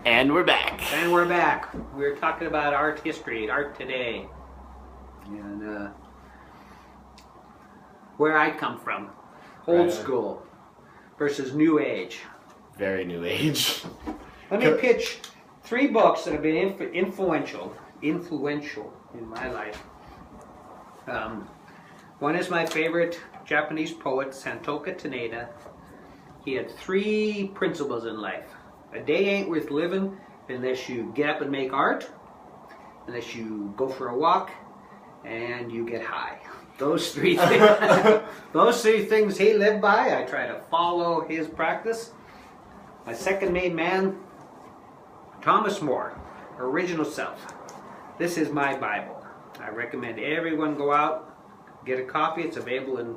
And we're back. And we're back. We're talking about art history, art today, and where I come from, old school versus new age. Very new age. Let me pitch 3 books that have been influential in my life. One is my favorite Japanese poet, Santoka Taneda. He had 3 principles in life. A day ain't worth living unless you get up and make art, unless you go for a walk, and you get high. Those 3 things, those 3 things he lived by. I try to follow his practice. My second main man, Thomas More, Original Self. This is my Bible. I recommend everyone go out, get a copy. It's available in,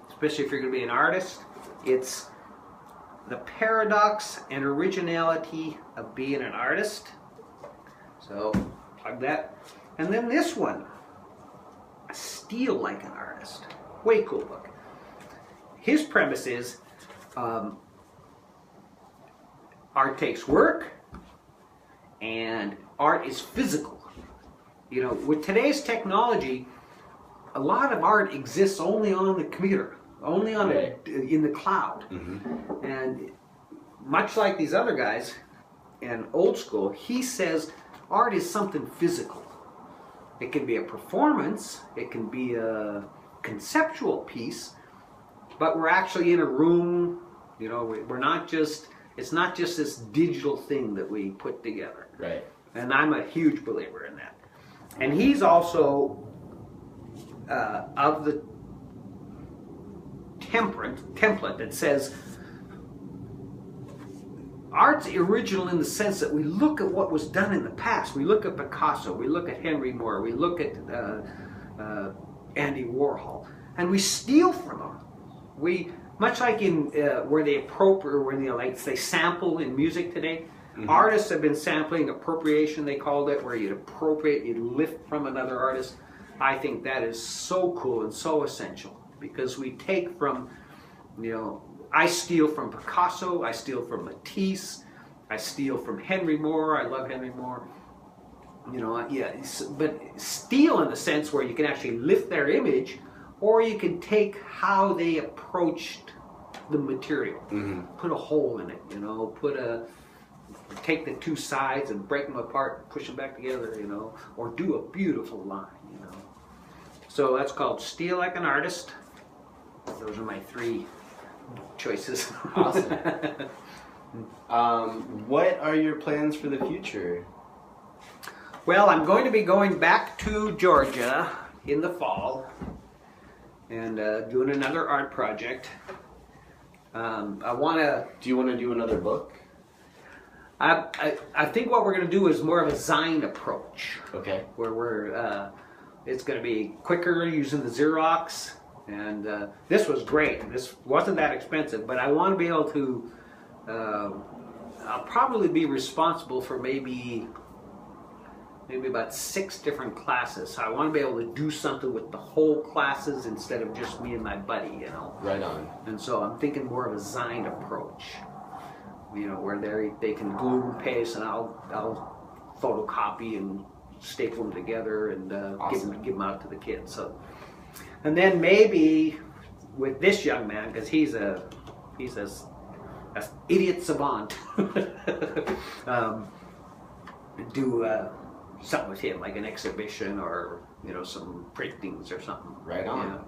especially if you're going to be an artist. It's the paradox and originality of being an artist. So, plug that. And then this one, Steal Like an Artist. Way cool book. His premise is art takes work and art is physical. You know, with today's technology, a lot of art exists only on the computer. Only on in the cloud. Mm-hmm. And much like these other guys and old school, he says art is something physical. It can be a performance, it can be a conceptual piece, but we're actually in a room, you know, we're not just, it's not just this digital thing that we put together. Right. And I'm a huge believer in that. And he's also of the template that says art's original in the sense that we look at what was done in the past. We look at Picasso, we look at Henry Moore, we look at Andy Warhol, and we steal from them. We, much like in where they appropriate, where they sample in music today. Mm-hmm. Artists have been sampling, appropriation they called it, where you'd appropriate, you'd lift from another artist. I think that is so cool and so essential. Because we take from, you know, I steal from Picasso, I steal from Matisse, I steal from Henry Moore, I love Henry Moore. You know, yeah, but steal in the sense where you can actually lift their image, or you can take how they approached the material, put a hole in it, you know, take the 2 sides and break them apart, push them back together, you know, or do a beautiful line, you know. So that's called Steal Like an Artist. Those are my 3 choices. Awesome. What are your plans for the future? Well, I'm going to be going back to Georgia in the fall and doing another art project. I want to... Do you want to do another book? I think what we're going to do is more of a zine approach. Okay. Where we're... it's going to be quicker using the Xerox. And this was great. This wasn't that expensive, but I want to be able to, I'll probably be responsible for maybe about 6 different classes. So I want to be able to do something with the whole classes instead of just me and my buddy, you know. Right on. And so I'm thinking more of a zine approach, you know, where they can glue and paste, and I'll photocopy and staple them together and awesome. give them out to the kids. So. And then maybe with this young man, because he's a idiot savant, do something with him, like an exhibition or, you know, some printings or something. Right on.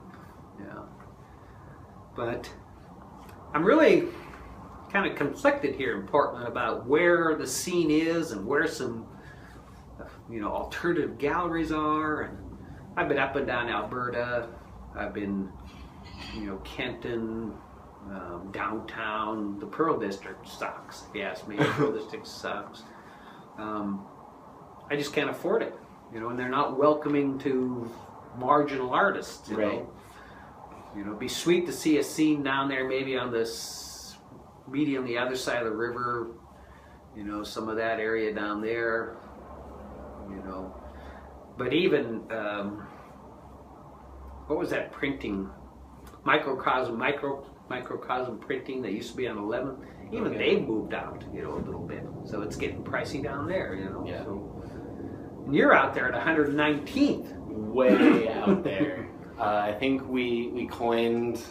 Yeah. But I'm really kind of conflicted here in Portland about where the scene is and where some, you know, alternative galleries are. And I've been up and down Alberta. I've been, you know, Kenton, downtown. The Pearl District sucks, if you ask me. The Pearl District sucks. I just can't afford it, you know, and they're not welcoming to marginal artists, you know. You know, it'd be sweet to see a scene down there, maybe on this, maybe on the other side of the river, you know, some of that area down there, you know. But even, what was that printing? Microcosm printing that used to be on 11th. Even Okay. they've moved out, a little bit. So it's getting pricey down there, Yeah. So. And you're out there at 119th. Way out there. I think we coined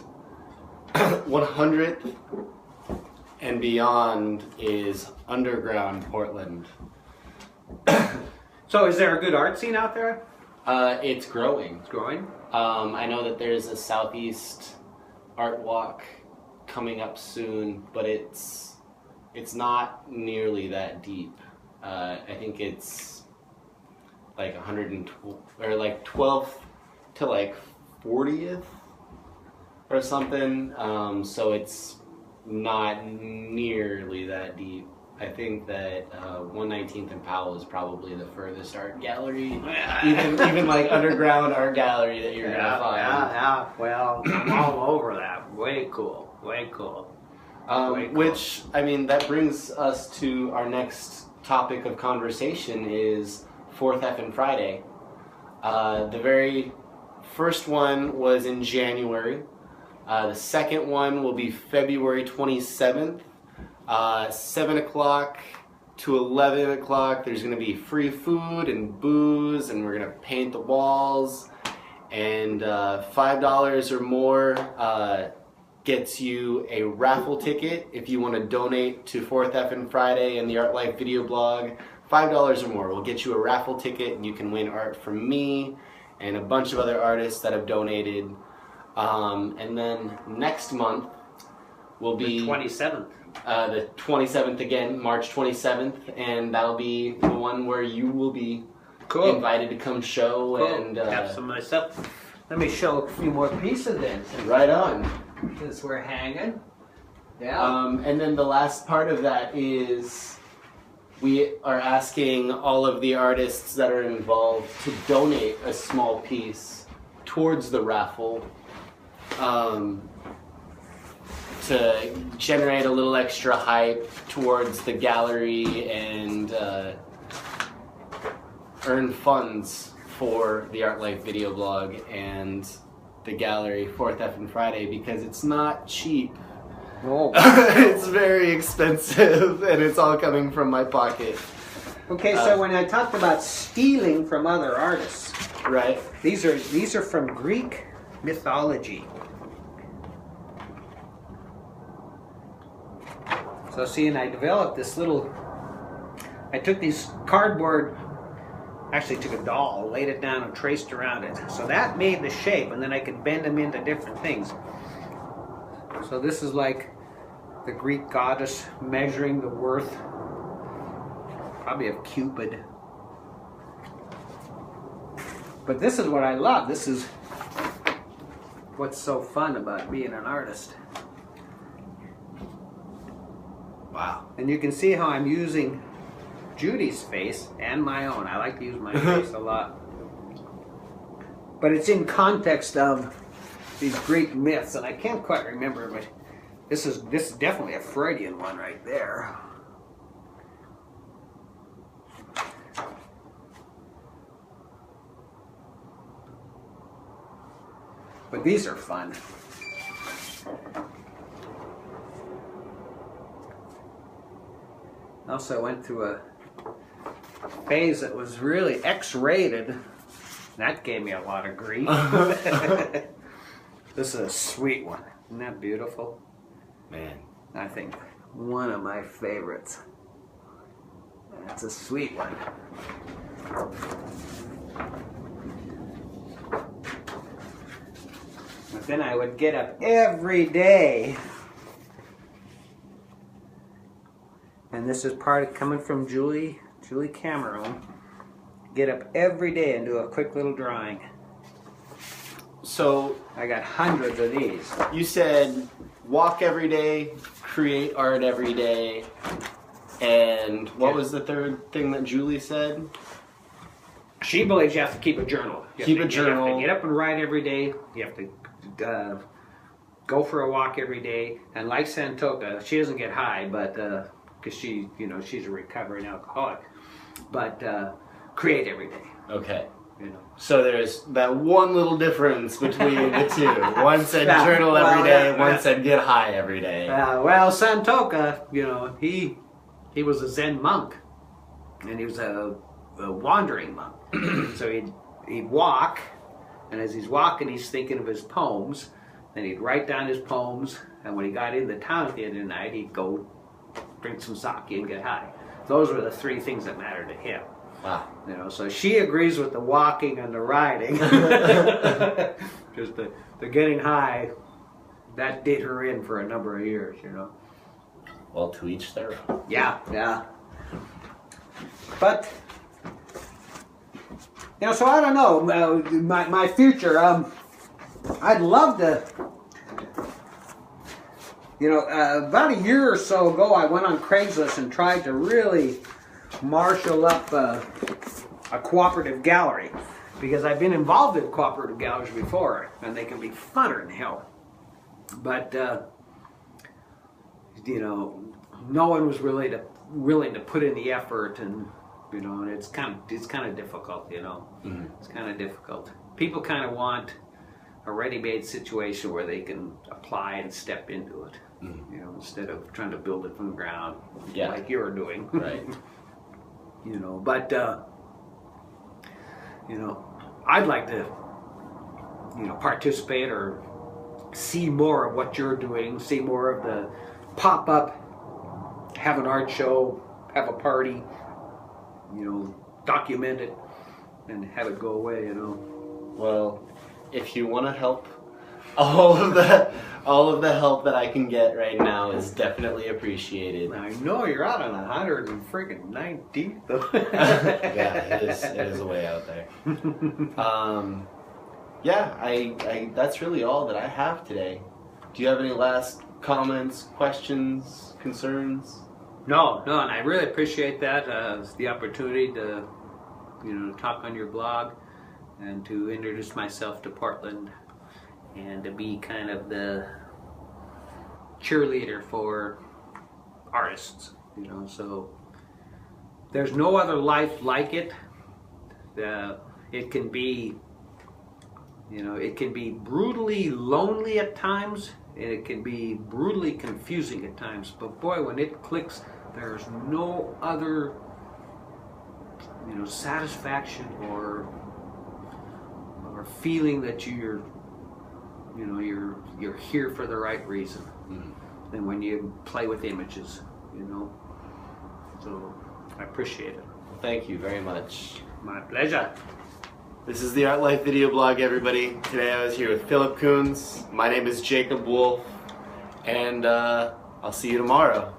100th and beyond is underground Portland. So is there a good art scene out there? It's growing. It's growing. I know that there's a Southeast Art Walk coming up soon, but it's not nearly that deep. I think it's like 112 or like 12th to like 40th or something. So it's not nearly that deep. I think that 119th and Powell is probably the furthest art gallery, even like underground art gallery that you're gonna find. Yeah. Well, I'm all over that. Way cool. Way cool. Which, I mean, that brings us to our next topic of conversation is 4th effing Friday. The very first one was in January. The second one will be February 27th. 7 o'clock to 11 o'clock. There's going to be free food and booze, and we're going to paint the walls. And $5 or more gets you a raffle ticket if you want to donate to 4th effing Friday and the Art Life video blog. $5 or more will get you a raffle ticket, and you can win art from me and a bunch of other artists that have donated. And then next month will be The 27th. The 27th again, March 27th, and that'll be the one where you will be invited to come show and have some of my stuff. Let me show a few more pieces then. right on. Since we're hanging. Yeah. And then the last part of that is we are asking all of the artists that are involved to donate a small piece towards the raffle. To generate a little extra hype towards the gallery and earn funds for the Art Life video blog and the gallery 4th effing Friday, because it's not cheap. Oh. It's very expensive, and it's all coming from my pocket. Okay, so when I talked about stealing from other artists, Right? these are from Greek mythology. So see, and I developed this little, I took these cardboard, actually took a doll, laid it down and traced around it. So that made the shape, and then I could bend them into different things. So this is like the Greek goddess measuring the worth, probably of Cupid. But this is what I love. This is what's so fun about being an artist. Wow. And you can see how I'm using Judy's face and my own. I like to use my face a lot. But it's in context of these Greek myths, and I can't quite remember, but this is definitely a Freudian one right there. But these are fun. Also went through a phase that was really X-rated. That gave me a lot of grief. This is a sweet one. Isn't that beautiful? Man. I think one of my favorites. It's a sweet one. But then I would get up every day. And this is part of coming from Julie Cameron. Get up every day and do a quick little drawing. So I got hundreds of these. you said walk every day, create art every day, and what was the third thing that Julie said? She believes you have to keep a journal. You Keep a have to- You have journal. to get up and write every day. You have to go for a walk every day. And like Santoka, she doesn't get high, but because she's a recovering alcoholic. But create every day. Okay. you know. So there's that one little difference between the two. One said journal every day, one said get high every day. Well, Santoka, you know, he was a Zen monk, and he was a wandering monk. So he'd walk, and as he's walking, he's thinking of his poems. Then he'd write down his poems, and when he got into town at the end of the night, he'd go drink some sake and get high. Those were the three things that mattered to him. Wow. You know, so she agrees with the walking and the riding. Just the getting high, that did her in for a number of years, you know. Well, to each their own. Yeah. But, you know, so I don't know, my future, I'd love to, you know, about a year or so ago, I went on Craigslist and tried to really marshal up a cooperative gallery, because I've been involved in cooperative galleries before, and they can be funner than hell. But, you know, no one was really willing to put in the effort, and you know, and it's kind of difficult, you know. Mm-hmm. It's kind of difficult. People kind of want a ready-made situation where they can apply and step into it, you know, instead of trying to build it from the ground, like you're doing. Right. You know, but you know, I'd like to, you know, participate or see more of what you're doing, see more of the pop-up, have an art show, have a party, you know, document it and have it go away, you know. Well, if you want to help, all of the help that I can get right now is definitely appreciated. I know you're out on 119th though. Yeah, it is a way out there. Yeah, I that's really all that I have today. Do you have any last comments, questions, concerns? No, and I really appreciate that, the opportunity to, you know, talk on your blog and to introduce myself to Portland and to be kind of the cheerleader for artists, you know. So there's no other life like it. It can be, you know, it can be brutally lonely at times, and it can be brutally confusing at times. But boy, when it clicks, there's no other, you know, satisfaction or feeling that you're here for the right reason. Than when you play with images, you know. So I appreciate it. Well, thank you very much. My pleasure. This is the Art Life video blog, everybody. Today I was here with Philip Kunz. My name is Jacob Wolf, and I'll see you tomorrow.